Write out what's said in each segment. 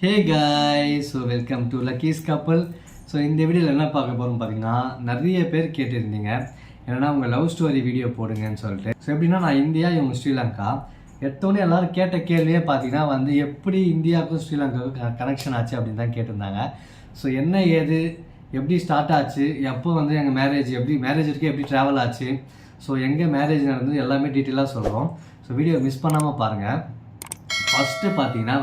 Hey guys, so welcome to Lucky's கப்பல். So இந்த வீடியோவில் என்ன பார்க்க போகிறோம் பார்த்தீங்கன்னா, நிறைய பேர் கேட்டிருந்தீங்க ஏன்னா உங்கள் லவ் ஸ்டோரி வீடியோ போடுங்கன்னு சொல்லிட்டு. ஸோ எப்படின்னா, நான் இந்தியா, இவங்க ஸ்ரீலங்கா. எடுத்தோடனே எல்லோரும் கேட்ட கேள்வியே பார்த்தீங்கன்னா எப்படி இந்தியாவுக்கும் ஸ்ரீலங்காவுக்கும் கனெக்ஷன் ஆச்சு அப்படின்னு தான் கேட்டிருந்தாங்க. ஸோ என்ன ஏது, எப்படி ஸ்டார்ட் ஆச்சு, எப்போ எங்கள் மேரேஜ், எப்படி மேரேஜ் வரைக்கும் எப்படி ட்ராவல் ஆச்சு, ஸோ எங்கே மேரேஜ் நடந்தது எல்லாமே டீட்டெயிலாக சொல்கிறோம். ஸோ வீடியோ மிஸ் பண்ணாமல் பாருங்கள். ஃபஸ்ட்டு பார்த்தீங்கன்னா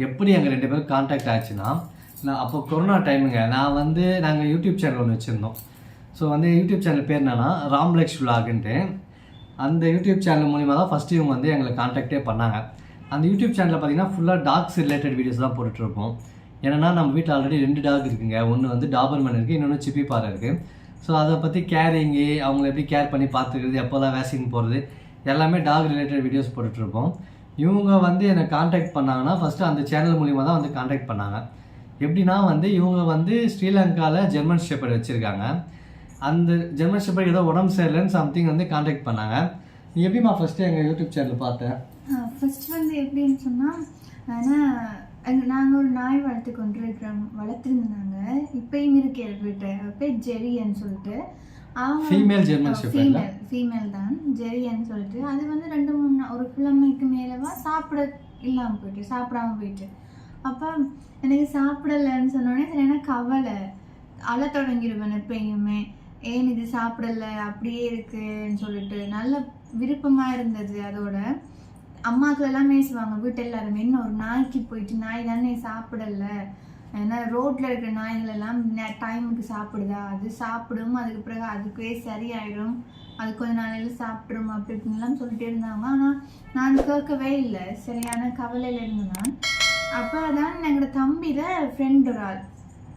எப்படி எங்கள் 2 பேரும் கான்டாக்ட் ஆச்சுன்னா, நான் அப்போ கொரோனா டைமுங்க. நாங்கள் யூடியூப் சேனல் ஒன்று வச்சுருந்தோம். ஸோ யூடியூப் சேனல் பேர் என்னன்னா ராம்லெக்ஸ் விலாகுன்ட்டு. அந்த யூடியூப் சேனல் மூலிமா தான் ஃபஸ்ட்டு இவங்க எங்களை கான்டாக்டே பண்ணாங்க. அந்த யூடியூப் சேனலில் பார்த்தீங்கன்னா ஃபுல்லாக டாக்ஸ் ரிலேட்டட் வீடியோஸ் தான் போட்டுட்ருப்போம். ஏன்னா நம்ம வீட்டில் ஆல்ரெடி 2 டாக் இருக்குங்க. ஒன்று டாபர்மேன் இருக்குது, இன்னொன்று சிப்பி பாறை இருக்குது. ஸோ அதை பற்றி கேரிங்கு, அவங்கள எப்படி கேர் பண்ணி பார்த்துக்கிறது, எப்போல்லாம் வேக்சின் போடுறது, எல்லாமே டாக் ரிலேட்டட் வீடியோஸ் போட்டுட்ருப்போம். இவங்க என்னை காண்டாக்ட் பண்ணாங்கன்னா ஃபஸ்ட்டு அந்த சேனல் மூலிமா தான் காண்டாக்ட் பண்ணாங்க. எப்படின்னா இவங்க ஸ்ரீலங்காவில் ஜெர்மன் ஷெப்பர்ட் வச்சுருக்காங்க. அந்த ஜெர்மன் ஷெப்பர்ட் ஏதோ உடம்பு சரியில்லைன்னு சம்திங் காண்டாக்ட் பண்ணாங்க. நீ எப்படிமா ஃபஸ்ட்டு எங்கள் யூடியூப் சேனல் பார்த்தேன்? ஃபஸ்ட்டு எப்படின்னு சொன்னால், ஆனால் நாங்கள் ஒரு நாய் வளர்த்துருந்தாங்க. இப்பயும் இருக்கு வீட்டை. பேர் ஜெரின்னு சொல்லிட்டு. அவங்க ஃபீமேல் தான், ஜெரியன்னு சொல்லிட்டு. அது 2-3 ஒரு கிழமைக்கு மேலவா சாப்பிடாம போயிட்டு. அப்போ எனக்கு சாப்பிடலைன்னு சொன்னோடனே சரி, எனக்கு கவலை, அழ தொடங்கிடுவேன் எப்பயுமே. ஏன் இது சாப்பிடலை, அப்படியே இருக்குன்னு சொல்லிட்டு. நல்ல விருப்பமாக இருந்தது. அதோட அம்மாக்கள் எல்லாம் பேசுவாங்க வீட்டு எல்லாருமே, என்ன ஒரு நாய்க்கு போயிட்டு, நாய் தானே சாப்பிடலை, ஏன்னா ரோட்டில் இருக்கிற நாய்கள் எல்லாம் டைமுக்கு சாப்பிடுதா, அது சாப்பிடும், அதுக்கு பிறகு அதுக்கே சரியாயிடும், அது கொஞ்ச நாளையில் சாப்பிட்ரும் அப்படி இப்படின்லாம் சொல்லிட்டே இருந்தாங்க. ஆனால் நான் கேட்கவே இல்லை. சரியான கவலையில் இருந்தேன். அப்போ தான் எங்களோட தம்பியில ஃப்ரெண்ட் ஒரு ஆள்,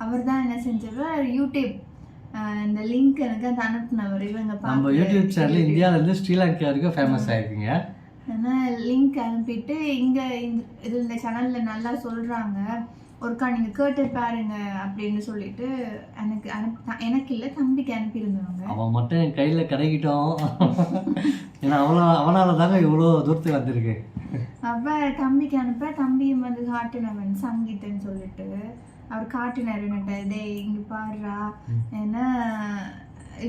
அவர் தான் என்ன செஞ்சவர், யூடியூப் இந்த லிங்க் எனக்கு அது அனுப்புனவர். நம்ம யூடியூப் சேனல் இந்தியாவிலேருந்து ஸ்ரீலங்கா வரைக்கும் ஃபேமஸ் ஆகிருக்குங்க. ஏன்னா லிங்க் அனுப்பிட்டு இங்கே இந்த சேனலில் நல்லா சொல்கிறாங்க, ஒருக்கா நீங்கள் கேட்டு பாருங்க அப்படின்னு சொல்லிட்டு எனக்கு இல்லை, தம்பிக்கு அனுப்பியிருந்தவங்க. அவன் மட்டும் என் கையில் கிடைக்கிட்டோம். ஏன்னா அவனால தாங்க இவ்வளோ தூரத்துக்கு வந்திருக்கு. அப்போ தம்பிக்கு அனுப்ப, தம்பியும் காட்டினவன் சங்கீதன்னு சொல்லிட்டு அவர் காட்டினார் என்னட்ட, இதே இங்கே பாடுறா, ஏன்னா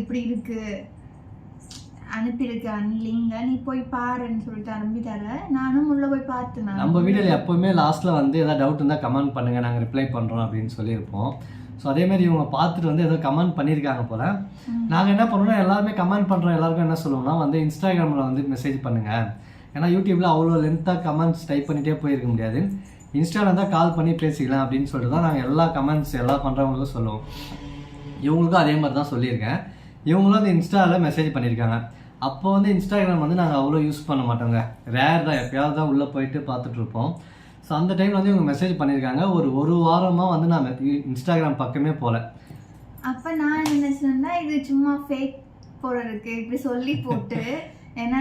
இப்படி இருக்கு, அனுப்பியிருக்கேன் லிங்க, நீ போய் பாருன்னு சொல்லிட்டு அனுப்பி தர. நானும் உள்ள போய் பார்த்தேன். நம்ம வீடியோவில் எப்போவுமே லாஸ்ட்டில் ஏதாவது டவுட் இருந்தால் கமெண்ட் பண்ணுங்கள், நாங்கள் ரிப்ளை பண்ணுறோம் அப்படின்னு சொல்லியிருப்போம். ஸோ அதேமாதிரி இவங்க பார்த்துட்டு ஏதோ கமெண்ட் பண்ணியிருக்காங்க போல். நாங்கள் என்ன பண்ணுறோம்னா, எல்லாருமே கமெண்ட் பண்ணுறோம், எல்லாருக்கும் என்ன சொல்லுவோம்னா இன்ஸ்டாகிராமில் மெசேஜ் பண்ணுங்கள். ஏன்னா யூடியூப்பில் அவ்வளோ லென்த்தாக கமெண்ட்ஸ் டைப் பண்ணிகிட்டே போயிருக்க முடியாது. இன்ஸ்டாவில் தான் கால் பண்ணி பேசிக்கலாம் அப்படின்னு சொல்லிட்டு தான் நாங்கள் எல்லா கமெண்ட்ஸ் எல்லாம் பண்ணுறவங்களுக்கும் சொல்லுவோம். இவங்களுக்கும் அதே மாதிரி தான் சொல்லியிருக்கேன். இவங்களும் இன்ஸ்டாவில் மெசேஜ் பண்ணியிருக்காங்க. அப்போ இன்ஸ்டாகிராம் நாங்கள் அவ்வளோ யூஸ் பண்ண மாட்டோங்க, ரேர் தான், எப்பயாவது தான் உள்ளே போயிட்டு பார்த்துட்ருப்போம். ஸோ அந்த டைமில் இவங்க மெசேஜ் பண்ணியிருக்காங்க. ஒரு வாரமாக நான் இன்ஸ்டாகிராம் பக்கமே போகல. அப்போ நான் என்ன சொன்னேன், இது சும்மா ஃபேக் போடுறதுக்கு இப்படி சொல்லி போட்டு ஏன்னா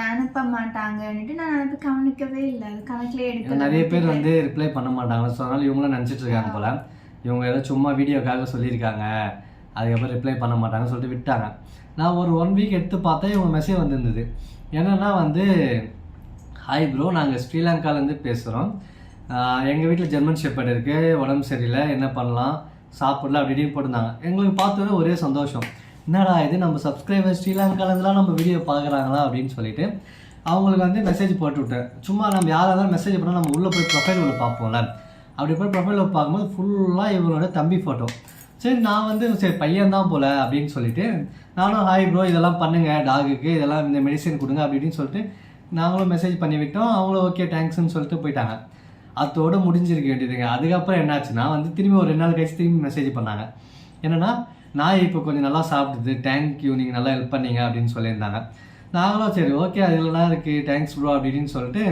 அனுப்ப மாட்டாங்கன்னுட்டு நான் அனுப்பி கவனிக்கவே இல்லை. அது கணக்கிலே எடுக்க நிறைய பேர் ரிப்ளை பண்ண மாட்டாங்க. ஸோ அதனால் இவங்களும் நினச்சிட்டு இருக்காங்க போல், இவங்க ஏதோ சும்மா வீடியோக்காக சொல்லியிருக்காங்க, அதுக்கப்புறம் ரிப்ளை பண்ண மாட்டாங்கன்னு சொல்லிட்டு விட்டாங்க. நான் ஒரு 1 வீக் எடுத்து பார்த்தேன், இவங்க மெசேஜ் வந்திருந்தது. என்னென்னா ஹாய் ப்ரோ, நாங்கள் ஸ்ரீலங்காலேருந்து பேசுகிறோம், எங்கள் வீட்டில் ஜெர்மன் ஷெப்பர்ட் இருக்குது, உடம்பு சரியில்லை, என்ன பண்ணலாம், சாப்பிடல அப்படி இப்படின்னு போட்டிருந்தாங்க. எங்களுக்கு பார்த்தோன்னே ஒரே சந்தோஷம், என்னடா இது நம்ம சப்ஸ்கிரைபர் ஸ்ரீலங்காலேருந்துலாம் நம்ம வீடியோ பார்க்குறாங்களா அப்படின்னு சொல்லிட்டு அவங்களுக்கு மெசேஜ் போட்டு விட்டேன். சும்மா நம்ம யாராக இருந்தாலும் மெசேஜ் பண்ணால் நம்ம உள்ளே போய் ப்ரொஃபைல் உள்ள பார்ப்போம்ல, அப்படி போய் ப்ரொஃபைலில் பார்க்கும்போது ஃபுல்லாக இவங்களோட தம்பி ஃபோட்டோ. சரி, நான் சரி பையன்தான் போல் அப்படின்னு சொல்லிட்டு நானும் ஹாய் ப்ரோ, இதெல்லாம் பண்ணுங்கள் டாகுக்கு, இதெல்லாம் இந்த மெடிசன் கொடுங்க அப்படின்னு சொல்லிட்டு நாங்களும் மெசேஜ் பண்ணி விட்டோம். அவங்களும் ஓகே தேங்க்ஸ்ன்னு சொல்லிட்டு போயிட்டாங்க. அதோடு முடிஞ்சிருக்க வேண்டியதுங்க. அதுக்கப்புறம் என்னாச்சுன்னா திரும்பி ஒரு 2 நாள் கழிச்சு திரும்பி மெசேஜ் பண்ணாங்க. என்னென்னா, நாய் இப்போ கொஞ்சம் நல்லா சாப்பிடுது, தேங்க்யூ, நீங்கள் நல்லா ஹெல்ப் பண்ணீங்க அப்படின்னு சொல்லியிருந்தாங்க. நாங்களும் சரி ஓகே, அதுலலாம் இருக்குது, தேங்க்ஸ் ப்ரோ அப்படின்னு சொல்லிட்டு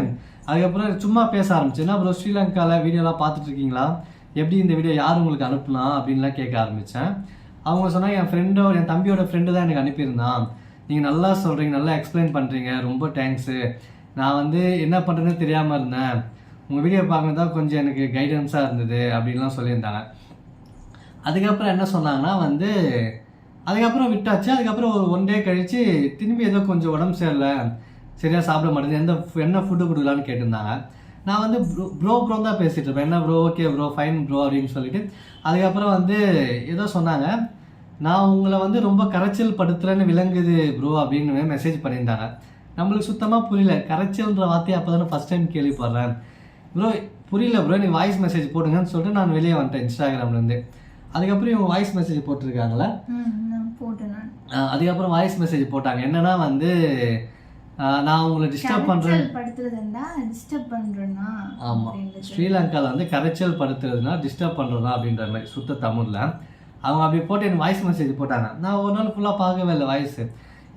அதுக்கப்புறம் சும்மா பேச ஆரம்பிச்சு. என்ன ப்ரோ, ஸ்ரீலங்காவில் வீடியோலாம் பார்த்துட்ருக்கீங்களா, எப்படி இந்த வீடியோ யார் உங்களுக்கு அனுப்புனா அப்படின்லாம் கேட்க ஆரம்பித்தேன். அவங்க சொன்னாங்க, என் தம்பியோட ஃப்ரெண்டு தான் எனக்கு அனுப்பியிருந்தான், நீங்கள் நல்லா சொல்கிறீங்க, நல்லா எக்ஸ்பிளைன் பண்ணுறீங்க, ரொம்ப தேங்க்ஸு, நான் என்ன பண்ணுறதுன்னு தெரியாமல் இருந்தேன், உங்கள் வீடியோ பார்க்கறது தான் கொஞ்சம் எனக்கு கைடன்ஸாக இருந்தது அப்படின்லாம் சொல்லியிருந்தாங்க. அதுக்கப்புறம் என்ன சொன்னாங்கன்னா அதுக்கப்புறம் விட்டாச்சு. அதுக்கப்புறம் ஒரு 1 டே கழித்து திரும்பி ஏதோ கொஞ்சம் உடம்பு சரியில்லை, சரியாக சாப்பிட மாட்டேங்குது, என்ன ஃபுட்டு கொடுக்கலான்னு கேட்டிருந்தாங்க. நான் வந்து ப்ரோ தான் பேசிகிட்டு இருப்பேன். என்ன bro, okay bro, fine bro அப்படின்னு சொல்லிட்டு. அதுக்கப்புறம் வந்து ஏதோ சொன்னாங்க, நான் உங்களை வந்து ரொம்ப கரைச்சல் படுத்துறேன்னு விளங்குது ப்ரோ அப்படின்னு மெசேஜ் பண்ணியிருந்தாங்க. நம்மளுக்கு சுத்தமாக புரியல. கரைச்சல்ன்ற வார்த்தையை அப்போ தானே ஃபஸ்ட் டைம் கேள்விப்படுறேன். ப்ரோ புரியல ப்ரோ, எனக்கு வாய்ஸ் மெசேஜ் போடுங்கன்னு சொல்லிட்டு நான் வெளியே வந்துட்டேன் இன்ஸ்டாகிராம்லேருந்து. அதுக்கப்புறம் இவங்க வாய்ஸ் மெசேஜ் போட்டிருக்காங்களே, அதுக்கப்புறம் வாய்ஸ் மெசேஜ் போட்டாங்க. என்னன்னா வந்து நான் உங்களை டிஸ்டர்ப் பண்ணுறேன். ஆமாம், ஸ்ரீலங்காவில் வந்து கரைச்சல் படுத்துறதுனா டிஸ்டர்ப் பண்ணுறதா அப்படின்ற மாதிரி சுத்த தமிழில் அவங்க அப்படி போட்டு எனக்கு வாய்ஸ் மெசேஜ் போட்டாங்க. நான் ஒரு நாள் ஃபுல்லாக பார்க்கவே இல்லை வாய்ஸு.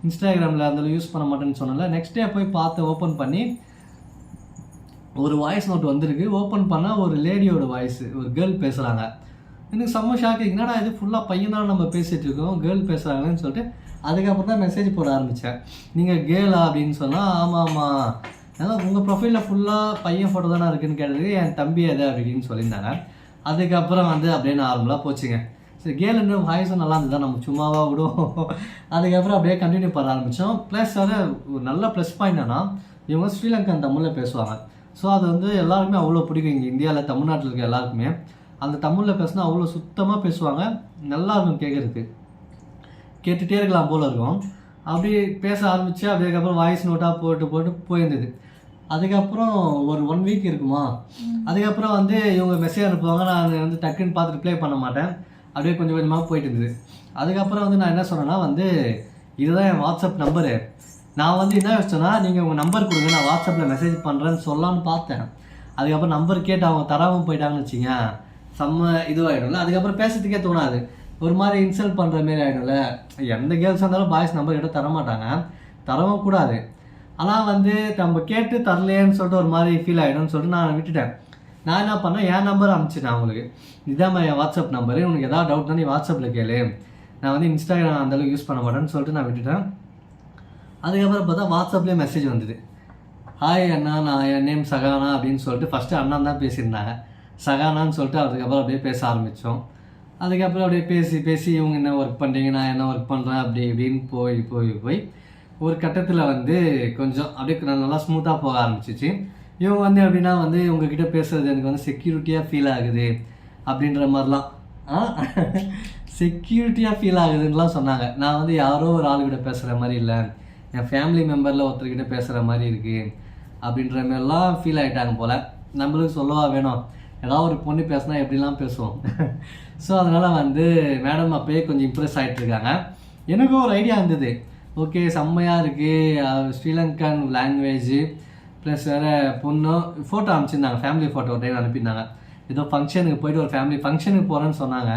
இன்ஸ்டாகிராமில் அதில் யூஸ் பண்ண மாட்டேன்னு சொன்னல. நெக்ஸ்ட் டே போய் பார்த்து ஓப்பன் பண்ணி ஒரு வாய்ஸ் நோட் வந்திருக்கு. ஓப்பன் பண்ணால் ஒரு லேடியோட வாய்ஸு, ஒரு கேர்ள் பேசுகிறாங்க. எனக்கு செம்ம ஷாக்கு. என்னடா இது ஃபுல்லாக பையன் தான் நம்ம பேசிகிட்டு இருக்கோம், கேர்ள் பேசுகிறாங்கன்னு சொல்லிட்டு அதுக்கப்புறம் தான் மெசேஜ் போட ஆரம்பித்தேன். நீங்கள் கேர்ளா அப்படின்னு சொன்னால் ஆமாம்மா, ஏன்னா உங்கள் ப்ரொஃபைலில் ஃபுல்லாக பையன் ஃபோட்டோ தானே இருக்குன்னு கேட்டதுக்கு என் தம்பி எதை அப்படின்னு சொல்லியிருந்தாங்க. அதுக்கப்புறம் வந்து அப்படியே நார்மலாக போச்சுங்க. சரி, கேர்ள்ன்ற வாய்ஸும் நல்லா இருந்தது தான், நம்ம சும்மாவாக விடுவோம். அதுக்கப்புறம் அப்படியே கண்டினியூ பண்ண ஆரம்பித்தோம். ப்ளஸ் வந்து ஒரு நல்ல ப்ளஸ் பாயிண்ட் என்னன்னா, இவங்க ஸ்ரீலங்கன் தமிழில் பேசுவாங்க. ஸோ அது வந்து எல்லாருக்குமே அவ்வளோ பிடிக்கும். இங்கே இந்தியாவில் தமிழ்நாட்டில் இருக்க எல்லாருக்குமே அந்த தமிழில் பேசினா அவ்வளோ சுத்தமாக பேசுவாங்க. நல்லா இருக்கும் கேட்குறதுக்கு, கேட்டுகிட்டே இருக்கலாம் போல் இருக்கும். அப்படி பேச ஆரம்பித்து அதுக்கப்புறம் வாய்ஸ் நோட்டாக போட்டு போயிருந்தது. அதுக்கப்புறம் ஒரு 1 வீக் இருக்குமா, அதுக்கப்புறம் வந்து இவங்க மெசேஜ் அனுப்புவாங்க. நான் வந்து டக்குன்னு பார்த்து ரிப்ளை பண்ண மாட்டேன். அப்படியே கொஞ்சம் கொஞ்சமாக போயிட்டு இருந்தது. அதுக்கப்புறம் வந்து நான் என்ன சொன்னேன்னா வந்து இதுதான் என் வாட்ஸ்அப் நம்பரு. நான் வந்து என்ன யோசிச்சேன்னா, நீங்கள் உங்கள் நம்பர் கொடுங்க, நான் வாட்ஸ்அப்பில் மெசேஜ் பண்ணுறேன்னு சொல்லலான்னு பார்த்தேன். அதுக்கப்புறம் நம்பர் கேட்டு அவங்க தராமல் போயிட்டாங்கன்னு வச்சிங்க, செம்ம இதுவாகிடும்ல. அதுக்கப்புறம் பேசுறதுக்கே தோணாது, ஒரு மாதிரி இன்சல்ட் பண்ணுற மாரி ஆகிடும்ல. எந்த கேர்ள்ஸாக இருந்தாலும் பாய்ஸ் நம்பர் கிட்ட தரமாட்டாங்க, தரவும் கூடாது. ஆனால் வந்து நம்ம கேட்டு தரலையேன்னு சொல்லிட்டு ஒரு மாதிரி ஃபீல் ஆகிடும்னு சொல்லிட்டு நான் விட்டுட்டேன். நான் என்ன பண்ணேன், என் நம்பர் அனுப்பிச்சிட்டேன் அவங்களுக்கு. இதுதான் என் வாட்ஸ்அப் நம்பரு, உனக்கு எதாவது டவுட்னா நீ வாட்ஸ்அப்பில் கேளு, நான் வந்து இன்ஸ்டாகிராம் அந்தளவுக்கு யூஸ் பண்ண மாட்டேன்னு சொல்லிட்டு நான் விட்டுட்டேன். அதுக்கப்புறம் பார்த்தா வாட்ஸ்அப்லேயே மெசேஜ் வந்தது. ஹாய் அண்ணா, நான் என் நேம் சகானா அப்படின்னு சொல்லிட்டு ஃபஸ்ட்டு அண்ணா தான் பேசியிருந்தாங்க, சகானான்னு சொல்லிட்டு. அதுக்கப்புறம் அப்படியே பேச ஆரம்பித்தோம். அதுக்கப்புறம் அப்படியே பேசி இவங்க என்ன ஒர்க் பண்ணுறீங்க, நான் என்ன ஒர்க் பண்ணுறேன், அப்படி இப்படின்னு போய் ஒரு கட்டத்தில் வந்து கொஞ்சம் அப்படியே நல்லா ஸ்மூத்தாக போக ஆரம்பிச்சிச்சு. இவங்க வந்து எப்படின்னா வந்து இவங்ககிட்ட பேசுகிறது எனக்கு வந்து செக்யூரிட்டியாக ஃபீல் ஆகுது அப்படின்ற மாதிரிலாம், செக்யூரிட்டியாக ஃபீல் ஆகுதுன்னெலாம் சொன்னாங்க. நான் வந்து யாரோ ஒரு ஆளுகிட்ட பேசுகிற மாதிரி இல்லை, என் ஃபேமிலி மெம்பரில் ஒருத்தர்கிட்ட பேசுகிற மாதிரி இருக்குது அப்படின்ற மாதிரிலாம் ஃபீல் ஆகிட்டாங்க போல். நம்மளுக்கு சொல்லவா வேணும், ஏதாவது ஒரு பொண்ணு பேசினா எப்படிலாம் பேசுவோம். ஸோ அதனால் வந்து மேடம் அப்போயே கொஞ்சம் இம்ப்ரெஸ் ஆகிட்டுருக்காங்க. எனக்கும் ஒரு ஐடியா இருந்தது, ஓகே செம்மையாக இருக்குது, ஸ்ரீலங்கன் லாங்குவேஜு ப்ளஸ் வேறு பொண்ணு ஃபோட்டோ அனுப்பிச்சிருந்தாங்க, ஃபேமிலி ஃபோட்டோ டைம் அனுப்பியிருந்தாங்க. ஏதோ ஃபங்க்ஷனுக்கு போய்ட்டு ஒரு ஃபேமிலி ஃபங்க்ஷனுக்கு போகிறேன்னு சொன்னாங்க.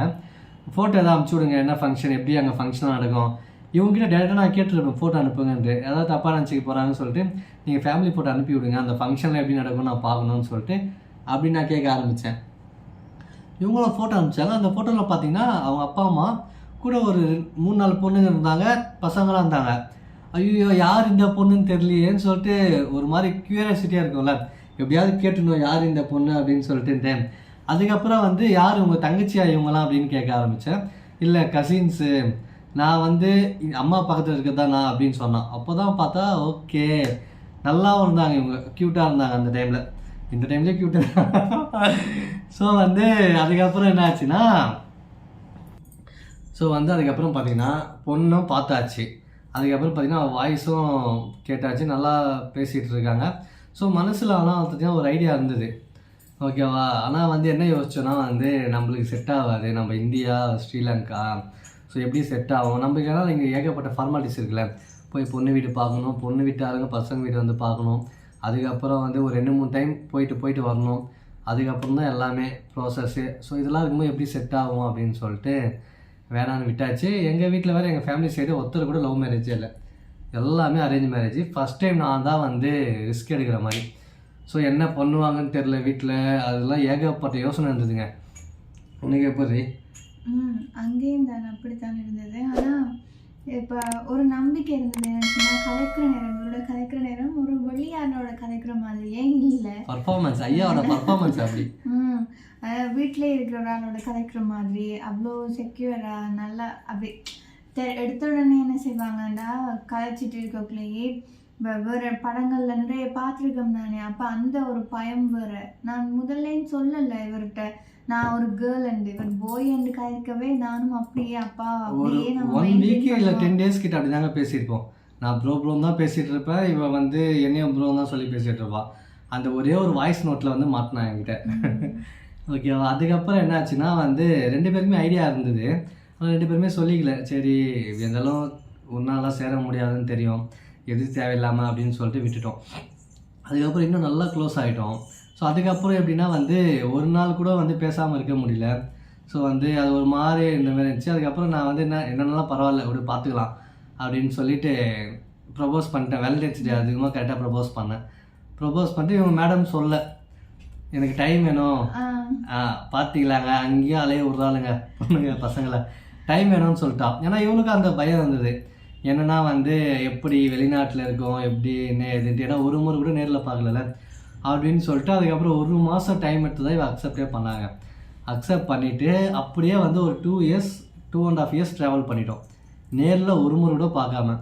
ஃபோட்டோ எதாவது அனுப்பிச்சி விடுங்க, என்ன ஃபங்க்ஷன், எப்படி அங்கே ஃபங்க்ஷன் நடக்கும். இவங்ககிட்ட டேரெக்டாக நான் கேட்டுருப்பேன் ஃபோட்டோ அனுப்புங்கன்ட்டு, ஏதாவது தப்பாக நினச்சிக்க போகிறாங்கன்னு சொல்லிட்டு நீங்கள் ஃபேமிலி ஃபோட்டோ அனுப்பி விடுங்க, அந்த ஃபங்க்ஷனில் எப்படி நடக்கும் நான் பார்க்கணுன்னு சொல்லிட்டு அப்படி நான் கேட்க ஆரம்பித்தேன். இவங்களும் ஃபோட்டோ அனுப்பிச்சாங்க. அந்த ஃபோட்டோவில் பார்த்தீங்கன்னா அவங்க அப்பா அம்மா கூட ஒரு 3-4 பொண்ணுங்க இருந்தாங்க, பசங்களாம் இருந்தாங்க. ஐயோ யார் இந்த பொண்ணுன்னு தெரியலையேன்னு சொல்லிட்டு ஒரு மாதிரி க்யூரியாசிட்டியாக இருக்கும்ல, எப்படியாவது கேட்டுணும் யார் இந்த பொண்ணு அப்படின்னு சொல்லிட்டு. அதுக்கப்புறம் வந்து யார் உங்கள் தங்கச்சியா இவங்களாம் அப்படின்னு கேட்க ஆரம்பித்தேன். இல்லை கசின்ஸு, நான் வந்து அம்மா பக்கத்தில் இருக்கிறதா நான் அப்படின்னு சொன்னான். அப்போ தான் பார்த்தா ஓகே நல்லாவும் இருந்தாங்க, இவங்க க்யூட்டாக இருந்தாங்க அந்த டைமில். இந்த டைம்லேயே க்யூட்டாக. ஸோ வந்து அதுக்கப்புறம் என்ன ஆச்சுன்னா, அதுக்கப்புறம் பார்த்தீங்கன்னா பொண்ணும் பார்த்தாச்சு. அதுக்கப்புறம் பார்த்தீங்கன்னா வாய்ஸும் கேட்டாச்சு, நல்லா பேசிகிட்டு இருக்காங்க. ஸோ மனசில் ஆனால் பார்த்தீங்கன்னா ஒரு ஐடியா இருந்தது, ஓகேவா. ஆனால் வந்து என்ன யோசிச்சோன்னா வந்து நம்மளுக்கு செட் ஆகாது, நம்ம இந்தியா ஸ்ரீலங்கா, ஸோ எப்படி செட் ஆகும் நம்மளுக்கு. ஏன்னா இங்கே ஏகப்பட்ட ஃபார்மாலிட்டிஸ் இருக்குல்ல, போய் பொண்ணு வீடு பார்க்கணும், பொண்ணு வீட்டாருங்க பசங்க வீடு வந்து பார்க்கணும், அதுக்கப்புறம் வந்து ஒரு 2-3 டைம் போயிட்டு வரணும், அதுக்கப்புறம் தான் எல்லாமே ப்ராசஸ்ஸு. ஸோ இதெல்லாம் இருக்கும்போது எப்படி செட் ஆகும் அப்படின்னு சொல்லிட்டு வேணான்னு விட்டாச்சு. எங்கள் வீட்டில் வேறு எங்கள் ஃபேமிலி சைடு ஒருத்தர் கூட லவ் மேரேஜே இல்லை, எல்லாமே அரேஞ்ச் மேரேஜ். ஃபஸ்ட் டைம் நான் தான் வந்து ரிஸ்க் எடுக்கிற மாதிரி. ஸோ என்ன பண்ணுவாங்கன்னு தெரில வீட்டில், அதெல்லாம் ஏகப்பட்ட யோசனை இருந்ததுங்க. உனக்கு எப்படி? அங்கேயும் தான் அப்படித்தான் இருந்தது. ஆனால் இப்போ ஒரு நம்பிக்கை இருந்தது, நான் கலைக்கிற நேரம், இவரோட கலைக்கிற நேரம் ஒரு வெளியானோட கலைக்கிற மாதிரியே இல்லை. பர்ஃபார்மன்ஸ், ஐயாவோட பர்ஃபார்மன்ஸ் அப்படி. வீட்டிலே இருக்கிற ஒரு ஆளோட கலைக்கிற மாதிரி அவ்வளோ செக்யூராக நல்லா அப்படி எடுத்த உடனே என்ன செய்வாங்கண்டா, கலைச்சிட்டு இருக்கக்குள்ளேயே வேற படங்கள்ல நிறைய பார்த்துருக்கேன் நானே. அப்போ அந்த ஒரு பயம் வேற. நான் முதல்லேன்னு சொல்லலை இவர்கிட்ட நான் ஒரு கேர்ள் அண்டு இவர் பாய் அண்டு கதைக்கவே நானும் அப்படியே அப்பா அப்படியே நம்ம 1 வீக் இல்லை 10 days கிட்ட அப்படி தாங்க பேசியிருப்போம். நான் ப்ரோன்னு தான் பேசிகிட்டு இருப்பேன், இவன் வந்து என்னையும் ப்ரோன்னு தான் சொல்லி பேசிகிட்டு இருப்பான். அந்த ஒரே ஒரு வாய்ஸ் நோட்டில் வந்து மாட்டினான் என்கிட்ட. ஓகேவா. அதுக்கப்புறம் என்னாச்சுன்னா வந்து 2 பேருக்குமே ஐடியா இருந்தது, ஆனால் 2 பேருமே சொல்லிக்கல. சரி இருந்தாலும் ஒன்றாலாம் சேர முடியாதுன்னு தெரியும், எது தேவையில்லாமல் அப்படின்னு சொல்லிட்டு விட்டுட்டோம். அதுக்கப்புறம் இன்னும் நல்லா க்ளோஸ் ஆகிட்டோம். ஸோ அதுக்கப்புறம் எப்படின்னா வந்து ஒரு நாள் கூட வந்து பேசாமல் இருக்க முடியல. ஸோ வந்து அது ஒரு மாதிரி இந்த மாதிரி இருந்துச்சு. அதுக்கப்புறம் நான் வந்து என்னென்னலாம் பரவாயில்ல அப்படி பார்த்துக்கலாம் அப்படின்னு சொல்லிட்டு ப்ரப்போஸ் பண்ணிட்டேன். வேலண்டைன்ஸ் டே அதிகமாக கரெக்டாக ப்ரப்போஸ் பண்ணேன். ப்ரப்போஸ் பண்ணிட்டு இவங்க மேடம் சொல்ல எனக்கு டைம் வேணும், பார்த்தீங்களாங்க அங்கேயும் அலைய விட்றாளுங்க பொண்ணுங்க பசங்களை, டைம் வேணும்னு சொல்லிட்டான். ஏன்னா இவனுக்கு அந்த பயம் இருந்தது, என்னென்னா வந்து எப்படி வெளிநாட்டில் இருக்கோம் எப்படி என்ன எதுன்ட்டு, ஏன்னா ஒரு முறை கூட நேரில் பார்க்கல அப்படின்னு சொல்லிட்டு அதுக்கப்புறம் 1 மாதம் டைம் எடுத்து தான் இவன் அக்செப்டே பண்ணாங்க. அக்செப்ட் பண்ணிவிட்டு அப்படியே வந்து ஒரு 2.5 years ட்ராவல் பண்ணிட்டோம், நேரில் ஒரு முறை கூட பார்க்காம.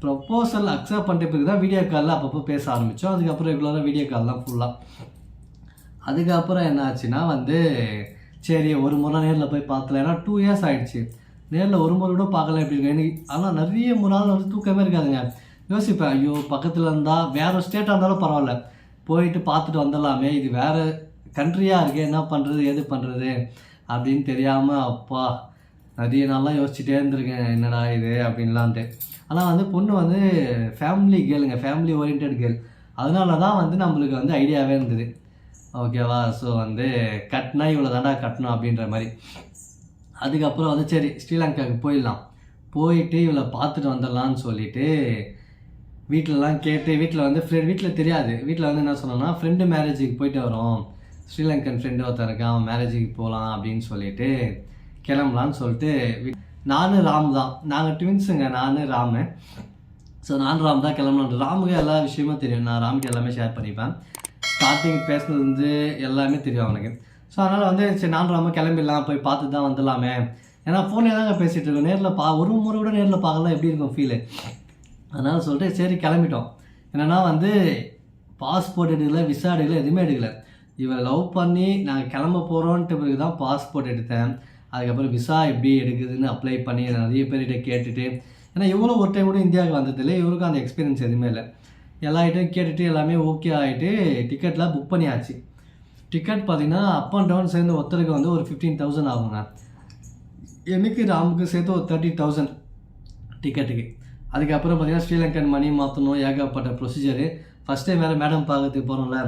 ப்ரப்போசல் அக்செப்ட் பண்ணிட்டு பிறகு தான் வீடியோ காலில் அப்பப்போ பேச ஆரம்பித்தோம். அதுக்கப்புறம் ரெகுலராக வீடியோ கால் தான் ஃபுல்லாக. அதுக்கப்புறம் என்ன ஆச்சுன்னா வந்து சரி ஒரு முறை நேரில் போய் பார்க்கல, ஏன்னா 2 years ஆகிடுச்சு, நேரில் ஒரு முறை கூட பார்க்கல எப்படி இருக்கு எனக்கு. ஆனால் நிறைய நாள் வந்து தூக்கமே இருக்காதுங்க. யோசிப்பேன், ஐயோ பக்கத்தில் இருந்தால் வேறு ஸ்டேட்டாக இருந்தாலும் பரவாயில்ல, போயிட்டு பார்த்துட்டு வந்துடலாமே, இது வேறு கண்ட்ரியாக இருக்குது, என்ன பண்ணுறது எது பண்ணுறது அப்படின்னு தெரியாமல் அப்பா நிறைய நாளாக யோசிச்சுட்டே இருந்திருக்கேன், என்னடா இது அப்படின்லான்ட்டு. ஆனால் வந்து பொண்ணு வந்து ஃபேமிலி கேர்ளுங்க, ஃபேமிலி ஓரியன்ட் கேர்ள், அதனால தான் வந்து நம்மளுக்கு வந்து ஐடியாவே இருந்தது. ஓகேவா. ஸோ வந்து கட்டினா இவ்வளோ தாண்டா கட்டணும் அப்படின்ற மாதிரி. அதுக்கப்புறம் வந்து சரி ஸ்ரீலங்காவுக்கு போயிடலாம், போயிட்டு இவளை பார்த்துட்டு வந்துடலான்னு சொல்லிட்டு வீட்டிலலாம் கேட்டு, வீட்டில் வந்து வீட்டில் தெரியாது, வீட்டில் வந்து என்ன சொன்னோன்னா ஃப்ரெண்டு மேரேஜுக்கு போயிட்டு வரோம், ஸ்ரீலங்கன் ஃப்ரெண்டு ஒருத்தர் இருக்கான், அவன் மேரேஜுக்கு போகலாம் அப்படின்னு சொல்லிட்டு கிளம்பலான்னு சொல்லிட்டு. நானும் ராம் தான், நாங்கள் ட்வின்ஸுங்க, நானும் ராமு. ஸோ நான் ராம் தான் கிளம்பலான். ராமுக்கு எல்லா விஷயமும் தெரியும், நான் ராமுக்கு எல்லாமே ஷேர் பண்ணிப்பேன், ஸ்டார்டிங் பேசுனது வந்து எல்லாமே தெரியும் அவனுக்கு. ஸோ அதனால் வந்து சரி நான் ராம கிளம்பிடலாம், போய் பார்த்து தான் வந்துடலாமே, ஏன்னா ஃபோன்லேயே தாங்க பேசிகிட்டு இருக்கோம், நேரில் ஒரு முறை கூட நேரில் பார்க்கலாம் எப்படி இருக்கும் ஃபீலு. அதனால் சொல்லிட்டு சரி கிளம்பிட்டோம். என்னென்னா வந்து பாஸ்போர்ட் எடுக்கல, விசா எடுக்கல, எதுவுமே எடுக்கலை. இவரை லவ் பண்ணி நாங்கள் கிளம்ப போகிறோன்ட்டு பிறகு தான் பாஸ்போர்ட் எடுத்தேன். அதுக்கப்புறம் விசா எப்படி எடுக்குதுன்னு அப்ளை பண்ணி நிறைய பேர்கிட்ட கேட்டுட்டு, ஏன்னா இவங்களும் ஒரு டைம் கூட இந்தியாவுக்கு வந்ததில்லை, இவருக்கும் அந்த எக்ஸ்பீரியன்ஸ் எதுவுமே இல்லை. எல்லார்கிட்டையும் கேட்டுட்டு எல்லாமே ஓகே ஆகிட்டு டிக்கெட்லாம் புக் பண்ணியாச்சு. டிக்கெட் பார்த்திங்கன்னா அப் அண்ட் டவுன் சேர்ந்து ஒருத்தருக்கு வந்து ஒரு 15,000 ஆகுங்க. எனக்கு ராமுக்கு சேர்த்து ஒரு 30,000 டிக்கெட்டுக்கு. அதுக்கப்புறம் பார்த்திங்கன்னா ஸ்ரீலங்கன் மணி மாற்றணும், ஏகப்பட்ட ப்ரொசீஜரு. ஃபஸ்ட் டைம் வேறு மேடம் பார்க்கறதுக்கு போகிறோம்ல,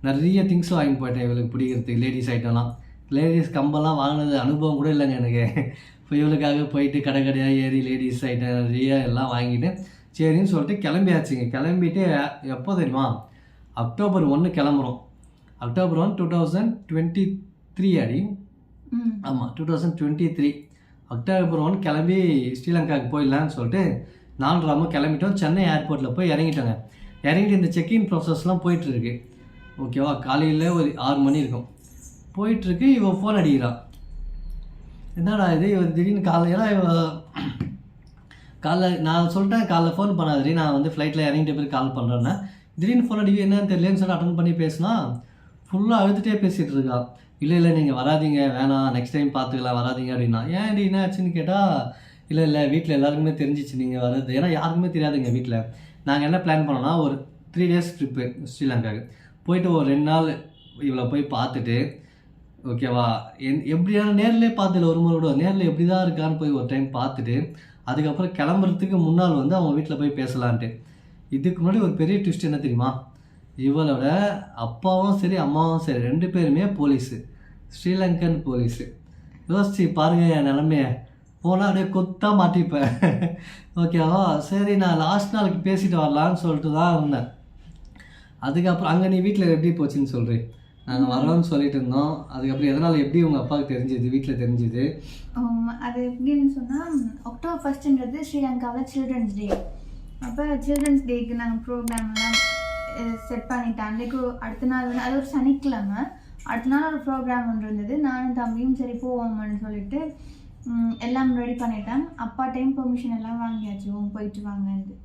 நிறைய திங்ஸ் வாங்கி போயிட்டேன் இவளுக்கு பிடிக்கிறதுக்கு, லேடிஸ் ஐட்டம்லாம். லேடிஸ் கம்பெல்லாம் வாங்கினது அனுபவம் கூட இல்லைங்க எனக்கு. இப்போ இவளுக்காக போயிட்டு கடை கடையாக ஏறி லேடிஸ் ஐட்டம் நிறைய எல்லாம் வாங்கிட்டு சரின்னு சொல்லிட்டு கிளம்பியாச்சுங்க. கிளம்பிட்டு எப்போ தெரியுமா, October 1 கிளம்புறோம். October 1 2023 அடி, ஆமாம் 2023 October 1 கிளம்பி ஸ்ரீலங்காவுக்கு போயிடலான்னு சொல்லிட்டு நான் ராம கிளம்பிட்டோம். சென்னை ஏர்போர்ட்டில் போய் இறங்கிட்டோங்க. இறங்கிட்டு இந்த செக்இன் ப்ராசஸ்லாம் போயிட்டுருக்கு. ஓகேவா. காலையில் ஒரு 6 மணி இருக்கும், போயிட்டுருக்கு. இவன் ஃபோன் அடிக்கிறான், என்னடா இது இவர் திடீர்னு காலைல, ஏன்னா இவ காலைல நான் சொல்லிட்டேன் காலைல ஃபோன் பண்ணாதடி, நான் வந்து ஃப்ளைட்டில் இறங்கிட்ட பேர் கால் பண்ணுறேன்னா, திடீர்னு ஃபோன் அடிக்க என்னன்னு தெரியலன்னு சொல்லி அட்டன் பண்ணி பேசினா ஃபுல்லாக அழுதுகிட்டே பேசிகிட்டு இருக்கா. இல்லை நீங்கள் வராதிங்க, வேணாம் நெக்ஸ்ட் டைம் பார்த்துக்கலாம், வராதிங்க அப்படின்னா. ஏன் என்ன ஆச்சுன்னு கேட்டால், இல்லை வீட்டில் எல்லாருக்குமே தெரிஞ்சிச்சு நீங்கள் வர்றது, ஏன்னா யாருக்குமே தெரியாதுங்க வீட்டில். நாங்கள் என்ன பிளான் பண்ணோன்னா ஒரு 3 days ட்ரிப்பு ஸ்ரீலங்காவுக்கு போயிட்டு ஒரு 2 நாள் இவ்வளோ போய் பார்த்துட்டு, ஓகேவா, எப்படியான நேரிலே பார்த்துல ஒரு முறை கூட நேரில் எப்படி தான் இருக்கான்னு போய் ஒரு டைம் பார்த்துட்டு அதுக்கப்புறம் கிளம்புறதுக்கு முன்னால் வந்து அவங்க வீட்டில் போய் பேசலான்ட்டு. இதுக்கு முன்னாடி ஒரு பெரிய ட்விஸ்ட் என்ன தெரியுமா, இவளோட அப்பாவும் சரி அம்மாவும் சரி 2 பேருமே போலீஸு, ஸ்ரீலங்கன் போலீஸு. யோசிச்சு பாருங்கள் என் நிலமைய, போனால் அப்படியே கொத்தா மாட்டிப்பேன். ஓகேவா. சரி நான் லாஸ்ட் நாளைக்கு பேசிட்டு வரலான்னு சொல்லிட்டு தான் இருந்தேன். அதுக்கப்புறம் அங்கே நீ வீட்டில் எப்படி போச்சுன்னு சொல்கிறேன். நாங்கள் வரோன்னு சொல்லிட்டு இருந்தோம். அதுக்கப்புறம் எதனால் எப்படி உங்கள் அப்பாவுக்கு தெரிஞ்சுது, வீட்டில் தெரிஞ்சுது? அது எப்படின்னு சொன்னால், October 1 ஸ்ரீலங்காவில் சில்ட்ரன்ஸ் டே. அப்போ சில்ட்ரன்ஸ் டேக்கு நாங்கள் ப்ரோக்ராம்லாம் செட் பண்ணிட்டேன். அன்றைக்கு அடுத்த நாள் வந்து அது ஒரு சனிக்கிழமை, அடுத்த நாள் ஒரு ப்ரோக்ராம் ஒன்று இருந்தது. நானும் தம்பியும் சரி போவோம்னு சொல்லிட்டு எல்லாம் ரெடி பண்ணிட்டேன். அப்பா டைம் பெர்மிஷன் எல்லாம் வாங்கியாச்சு, போயிட்டு வாங்கன்னு.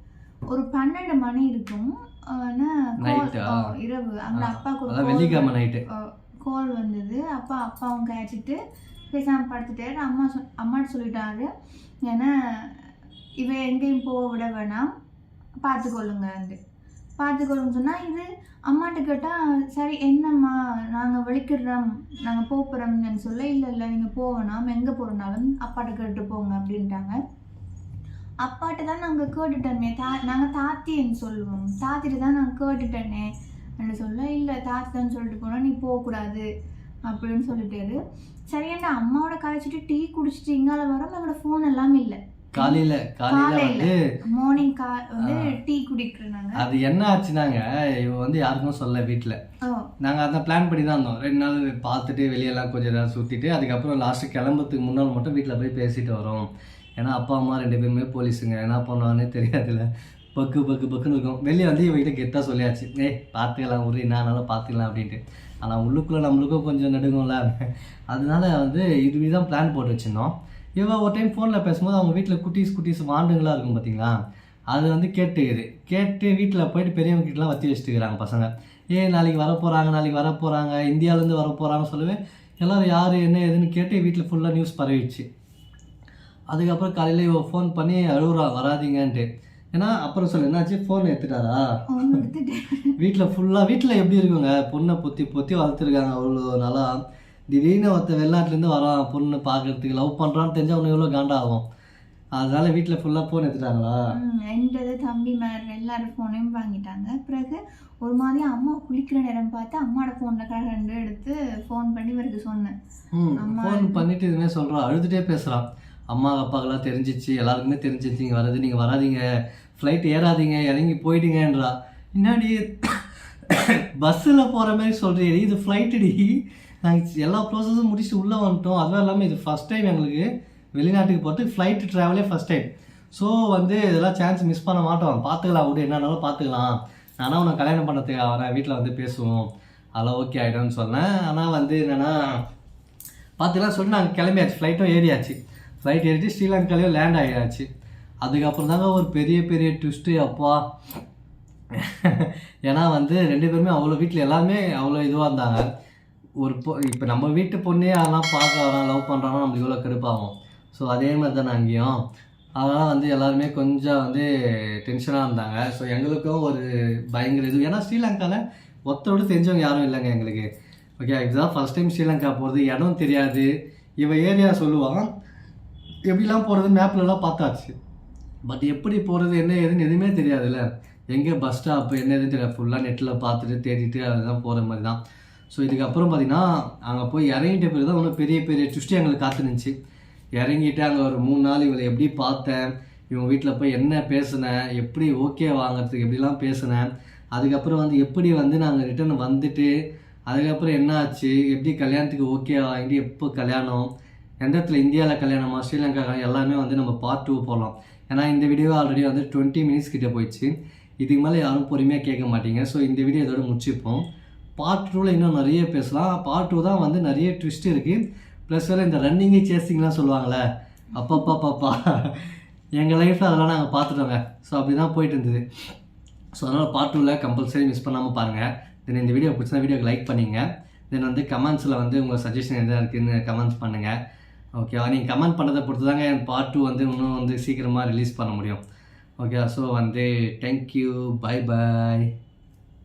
ஒரு 12 மணி இருக்கும். Night ஆ? இரவு அந்த அப்பாவுக்கு அதான் ஒரு வெள்ளிக்கிழமை நைட்டு. கால் வந்தது. அப்பாவும் கழிச்சிட்டு பேசாமல் படுத்துட்டாரு. அம்மாட்ட சொல்லிட்டாரு, ஏன்னா இவ எங்கேயும் போக விட வேணாம், பார்த்துக்கொள்ளுன்னு சொன்னால், இது அம்மாட்ட கேட்டால் சரி என்னம்மா நாங்கள் விழிக்கிறோம் நாங்கள் போகிறோம்னு சொல்ல, இல்லை நீங்கள் போவேணாம், எங்கே போகிறனாலும் அப்பாட்ட கேட்டு போங்க அப்படின்ட்டாங்க. அப்பாட்ட தான் நாங்கள் கேட்டுட்டோமே, நாங்கள் தாத்தின்னு சொல்லுவோம், தாத்திட்டு தான் நாங்கள் கேட்டுட்டேனே அப்படின்னு சொல்ல, இல்லை தாத்தின்னு சொல்லிட்டு போனால் நீ போகக்கூடாது அப்படின்னு சொல்லிட்டாரு. சரியாண்டா அம்மாவோட கழிச்சிட்டு டீ குடிச்சிட்டு இங்கால வரோம், எங்களோட ஃபோன் எல்லாம் இல்லை. காலையில வந்து மார்னிங் வந்து டீ குடிக்கிறாங்க. அது என்ன ஆச்சுனாங்க, இவ வந்து யாருக்கும் சொல்ல வீட்டில். நாங்கள் அதை பிளான் பண்ணி தான் இருந்தோம். 2 நாள் பார்த்துட்டு வெளியெல்லாம் கொஞ்சம் நேரம் சுற்றிட்டு அதுக்கப்புறம் லாஸ்ட்டு கிளம்புறதுக்கு முன்னால் மட்டும் வீட்டில் போய் பேசிட்டு வரோம். ஏன்னா அப்பா அம்மா 2 பேருமே போலீஸுங்க, என்ன பண்ணுவானே தெரியாதுல்ல, பக்குன்னு இருக்கும். வெளியே வந்து இவகிட்ட கெத்தாக சொல்லியாச்சு, பார்த்துக்கலாம் ஒரு என்னாலும் பார்த்துக்கலாம் அப்படின்ட்டு. ஆனால் உள்ளுக்குள்ளே நம்மளுக்கும் கொஞ்சம் நடுங்கும்ல, அதனால வந்து இதுதான் பிளான் போட்டு வச்சுருந்தோம். இவன் ஒரு டைம் ஃபோனில் பேசும்போது அவங்க வீட்டில் குட்டீஸ் வாண்டுங்களாக இருக்கும் பார்த்தீங்களா, அது வந்து கேட்டு வீட்டில் போயிட்டு பெரியவங்க கிட்டலாம் வத்தி வச்சுட்டுக்கிறாங்க பசங்க. நாளைக்கு வரப்போகிறாங்க இந்தியாவிலேருந்து வரப்போகிறாங்கன்னு சொல்லவே எல்லோரும் யார் என்ன ஏதுன்னு கேட்டு வீட்டில் ஃபுல்லாக நியூஸ் பரவிடுச்சு. அதுக்கப்புறம் காலையில் இவ ஃபோன் பண்ணி அழுகுறா வராதிங்கன்ட்டு. ஏன்னா அப்புறம் சொல்லு என்னாச்சு, ஃபோன் எடுத்துட்டாரா வீட்டில் எப்படி இருக்குங்க, பொண்ணை பொத்தி வளர்த்துருக்காங்க அவ்வளோ நல்லா. திடீர்னு ஒருத்தர் வெளிநாட்டிலேருந்து வரான் பொண்ணு பார்க்கறதுக்கு, லவ் பண்ணுறான்னு தெரிஞ்சால் அவனுக்கு எவ்வளோ காண்டாகும். அதனால வீட்டில் ஃபுல்லாக ஃபோன் எடுத்துட்டாங்களா? என்னது தம்பி மேலே எல்லாரும் ஃபோனையும் வாங்கிட்டாங்க. பிறகு ஒரு மாதிரி அம்மா குளிக்கிற நேரம் பார்த்து அம்மாவோட ஃபோனில் கடை எடுத்து ஃபோன் பண்ணி இவருக்கு சொன்னேன். ஃபோன் பண்ணிட்டு இதுமாதிரி சொல்கிறான், அழுதுகிட்டே பேசுகிறான். அம்மா அப்பாக்கெல்லாம் தெரிஞ்சிச்சு, எல்லாருக்குமே தெரிஞ்சிச்சு இங்கே வருது, நீங்கள் வராதிங்க, ஃப்ளைட் ஏறாதீங்க, இறங்கி போயிடுங்கன்றா. முன்னாடி பஸ்ஸில் போகிற மாதிரி சொல்கிறீ, இது ஃப்ளைட்டுடி, நாங்கள் எல்லா ப்ராசஸும் முடிச்சுட்டு உள்ளே வந்துட்டோம். அதுவும் இல்லாமல் இது ஃபஸ்ட் டைம் எங்களுக்கு வெளிநாட்டுக்கு போகிறதுக்கு ஃப்ளைட்டு ட்ராவலே ஃபஸ்ட் டைம். ஸோ வந்து இதெல்லாம் சான்ஸ் மிஸ் பண்ண மாட்டோம், பார்த்துக்கலாம் விடு, என்னன்னாலும் பார்த்துக்கலாம், நானும் உன்னை கல்யாணம் பண்ணதுக்கு வரேன், வீட்டில் வந்து பேசுவோம், அதெல்லாம் ஓகே ஆகிடும்னு சொன்னேன். ஆனால் வந்து என்னென்னா பார்த்துக்கலாம் சொல்லிட்டு நாங்கள் கிளம்பியாச்சு, ஃப்ளைட்டும் ஏறியாச்சு. ஃப்ளைட் ஏறிட்டு ஸ்ரீலங்காலேயும் லேண்ட் ஆகியாச்சு. அதுக்கப்புறம் தாங்க ஒரு பெரிய ட்விஸ்ட்டு அப்பா. ஏன்னா வந்து 2 பேருமே அவ்வளோ வீட்டில் எல்லாருமே அவ்வளோ இதுவாக இருந்தாங்க. இப்போ நம்ம வீட்டு பொண்ணே அதெல்லாம் பார்க்க வரான் லவ் பண்ணுறாங்கன்னா நம்மளுக்கு இவ்வளோ கடுப்பாகும். ஸோ அதே மாதிரி தானே அங்கேயும். அதனால் வந்து எல்லாருமே கொஞ்சம் வந்து டென்ஷனாக இருந்தாங்க. ஸோ எங்களுக்கும் ஒரு பயங்கர இது, ஏன்னா ஸ்ரீலங்காவில் ஒருத்தரோடு தெரிஞ்சவங்க யாரும் இல்லைங்க எங்களுக்கு. ஓகே, இதுதான் ஃபஸ்ட் டைம் ஸ்ரீலங்கா போகிறது, இடம் தெரியாது. இவன் ஏரியா சொல்லுவான், எப்படிலாம் போகிறது மேப்லலாம் பார்த்தாச்சு, பட் எப்படி போகிறது என்ன ஏதுன்னு எதுவுமே தெரியாதுல்ல. எங்கே பஸ் ஸ்டாப்பு என்ன எதுன்னு தெரியாது, ஃபுல்லாக நெட்டில் பார்த்துட்டு தேடிட்டு அதுதான் போகிற மாதிரி தான். ஸோ இதுக்கப்புறம் பார்த்திங்கன்னா அங்கே போய் இறங்கிட்ட பிறகு தான் இன்னும் பெரிய ட்விஸ்ட்டு எங்களுக்கு காத்துனுச்சு. இறங்கிட்டு அங்கே ஒரு 3 நாள் இவளை எப்படி பார்த்தேன், இவங்க வீட்டில் போய் என்ன பேசினேன், எப்படி ஓகே வாங்கிறதுக்கு எப்படிலாம் பேசினேன், அதுக்கப்புறம் வந்து எப்படி வந்து நாங்கள் ரிட்டர்ன் வந்துட்டு அதுக்கப்புறம் என்ன ஆச்சு, எப்படி கல்யாணத்துக்கு ஓகே வாங்கிட்டு எப்போ கல்யாணம், எந்த இடத்துல இந்தியாவில் கல்யாணமா ஸ்ரீலங்கா கல்யாணம், எல்லாமே வந்து நம்ம பார்ட் 2 போகலாம். ஏன்னா இந்த வீடியோ ஆல்ரெடி வந்து 20 மினிட்ஸ் கிட்டே போயிடுச்சு, இதுக்கு மேலே யாரும் பொறுமையாக கேட்க மாட்டீங்க. ஸோ இந்த வீடியோ இதோட முடிச்சுப்போம். பார்ட் 2ல் இன்னும் நிறைய பேசலாம். பார்ட் 2 தான் வந்து நிறைய ட்விஸ்ட் இருக்குது. ப்ளஸ் வேறு இந்த ரன்னிங்கு சேசிங்லாம் சொல்லுவாங்களே, அப்பப்பா எங்கள் லைஃப்பில் அதெல்லாம் நாங்கள் பார்த்துட்டோங்க. ஸோ அப்படி தான் போயிட்டு இருந்தது. ஸோ அதனால் பார்ட் 2ல் கம்பல்சரி மிஸ் பண்ணாமல் பாருங்கள். தென் இந்த வீடியோ பிடிச்சா வீடியோக்கு லைக் பண்ணிங்க. தென் வந்து கமெண்ட்ஸில் வந்து உங்கள் சஜஷன் எதாவது இருக்குதுன்னு கமெண்ட்ஸ் பண்ணுங்கள். ஓகேவா, நீங்கள் கமெண்ட் பண்ணதை பொறுத்து தாங்க என் பார்ட் 2 வந்து இன்னும் வந்து சீக்கிரமாக ரிலீஸ் பண்ண முடியும். ஓகே, ஸோ வந்து தேங்க்யூ, பை.